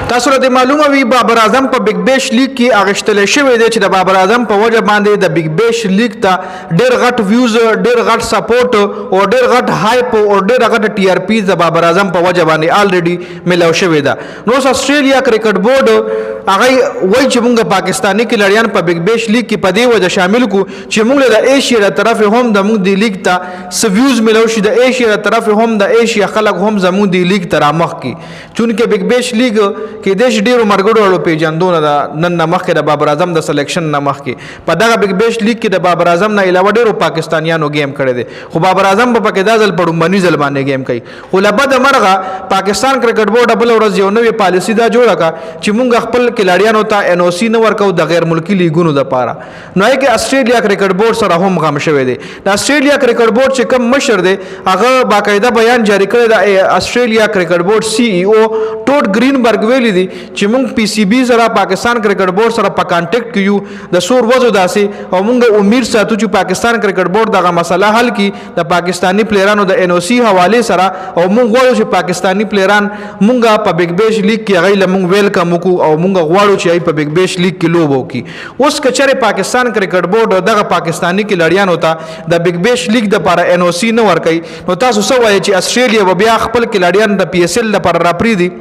تاسو ته معلومه وي بابر اعظم په بگ بیش لیگ کې اغشتل شوی دی چې د بابر اعظم په وجه باندې د بگ بیش لیگ ته ډیر غټ ویوز ډیر غټ سپورټ او ډیر غټ هایپ او ډیر غټ ټي ار پی د بابر اعظم په وجه باندې الریډي ملو شوی دا. نو استرالیا کرکټ بورډ هغه وایي چې موږ پاکستانی کلړیان په بگ بیش لیگ کې په دې وجه شامل کو چې موږ د ایشیا تر طرف هم د موږ د لیگ ته سویوز ملو شي د ایشیا تر طرف هم د ایشیا خلک هم زموږ د لیگ تر مخ کې چونکه بگ بیش لیگ کې دیش ډیرو مرګړو پیجندونه د نن مخکې د بابر اعظم د سلیکشن نه مخکې په دغه بگ بیش لیگ کې د بابر اعظم نه علاوه ډیرو پاکستانیانو گیم کړی دی خو بابر اعظم په پکې دازل پړمبني ځل باندې گیم کوي. خو لبد مرغه پاکستان کرکټ بورډ بل ورځ یو نوې پالیسی دا جوړه کا چې مونږ خپل کلاډیانو ته ان او سی نه ورکو د غیر ملکی لیګونو د پاره. نو یې کې استرالیا کرکټ بورډ سره هم غم شوی دی. د استرالیا کرکټ بورډ چې کوم مشر دی هغه باقاعده بیان جاری کړی د استرالیا کرکټ بورډ سی ای او ټوټ گرینبرګ ویلی دی چې مونږ پی سی بی سره پاکستان کرکټ بورډ سره په کانټیکټ کیو د سور وځو داسې او مونږ امید ساتو چې پاکستان کرکټ بورډ دغه مسله حل کړي د پاکستانی پلیرانو د ان او سی حواله سره او مونږ غواړو چې پاکستانی پلیران مونږه په بگ بیش لیگ کې غیله مونږ ویلکم وکړو او مونږ غواړو چې په بگ بیش لیگ کې لوب وکړي. اوس کچره پاکستان کرکټ بورډ دغه پاکستانی کلړیانو ته د بگ بیش لیگ د لپاره ان او سی نه ورکړي نو تاسو څه وایي چې استرالیا بیا خپل کلړیان د پی اس ال لپاره راپریدي؟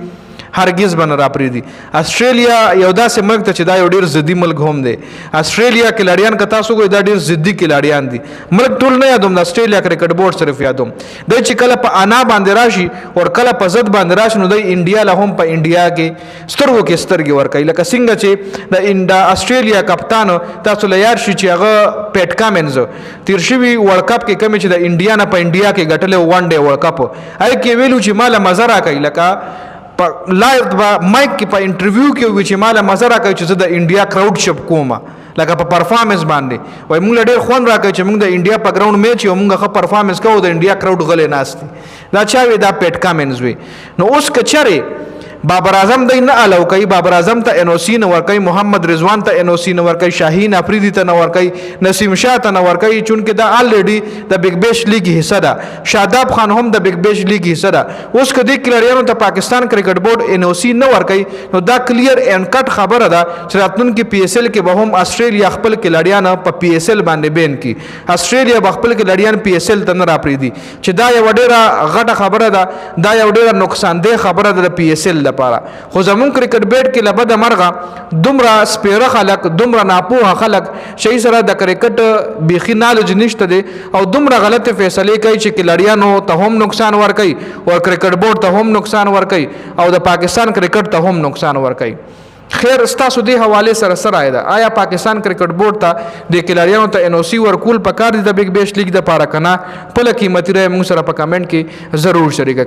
هرگز بن راپریدي. استرالیا یو داسې ملک ته چې دا یو ډیر ضدي ملک هم دی. استرالیا کلړیان که تاسو کوی دا ډیر ضدي کلړیان دي. ملک ټول نه یادوم د استرالیا کرکټ بورډ صرف یادوم د چې کله په انا باندې راشي او کله په زد باندې راشي نو د انډیا له هم په انډیا کې سترګو کې سترګې ور کوي لکه څنګه چې د انډا استرالیا کپتان تاسو له یار شي چې هغه پیټ کامنز تیر شوی ورلد کپ کې کمی چې د انډیا نه په انډیا کې ګټلې وان ډے ورلد کپ هغه کې ویلو چې مال مزه را کوي لکه په لایو مایک کې په انټرویو کې وی چې مال مزه را کوي چې زه د انډیا کراود شپ کومه لکه په پرفارمنس باندې وای موږ ډېر خوان را کوي چې موږ د انډیا په ګراوند میچ یو موږ ښه پرفارمنس کوو د انډیا کراود غلې ناستي دا چا وی دا پیټ کامنز وی. نو اوس کچره بابر اعظم د نه الو کوي بابر اعظم ته ان او سی نه ور کوي محمد رضوان ته ان او سی نه ور کوي شاهین افریدی ته نه ور کوي نسیم شاه ته نه ور کوي چونکه دا الریډي د بگ بیش لیگ حصہ ده. شاداب خان هم د بگ بیش لیگ حصہ ده. اوس کدي کلریانو ته پاکستان کرکټ بورډ ان او سی نه ور کوي نو دا کلیر اینڈ کټ خبره ده چې راتلونکي پی اس ال کې به هم استرالیا خپل کلړیان په پی اس ال باندې بین کی استرالیا خپل کلړیان پی اس ال ته نه راپریدي چې دا یو ډیره غټه خبره ده دا یو ډیره نقصان ده خبره ده پی اس ال لپاره. خو زمون کرکټ بیٹ کې لبد مرغه دومره سپیره خلک دومره ناپوه خلک شي سره د کرکټ بيخي نالج نشته دي او دومره غلط فیصله کوي چې کلړیانو ته هم نقصان ور کوي او کرکټ بورډ ته هم نقصان ور کوي او د پاکستان کرکټ ته هم نقصان ور کوي. خیر ستاسو دی حواله سره سره ده آیا پاکستان کرکټ بورډ ته د کلړیانو ته ان او سی ورکول پکار دي د بگ بیش لیگ د پاره کنه په لکه قیمتي رای موږ سره په کمنټ کې ضرور شریک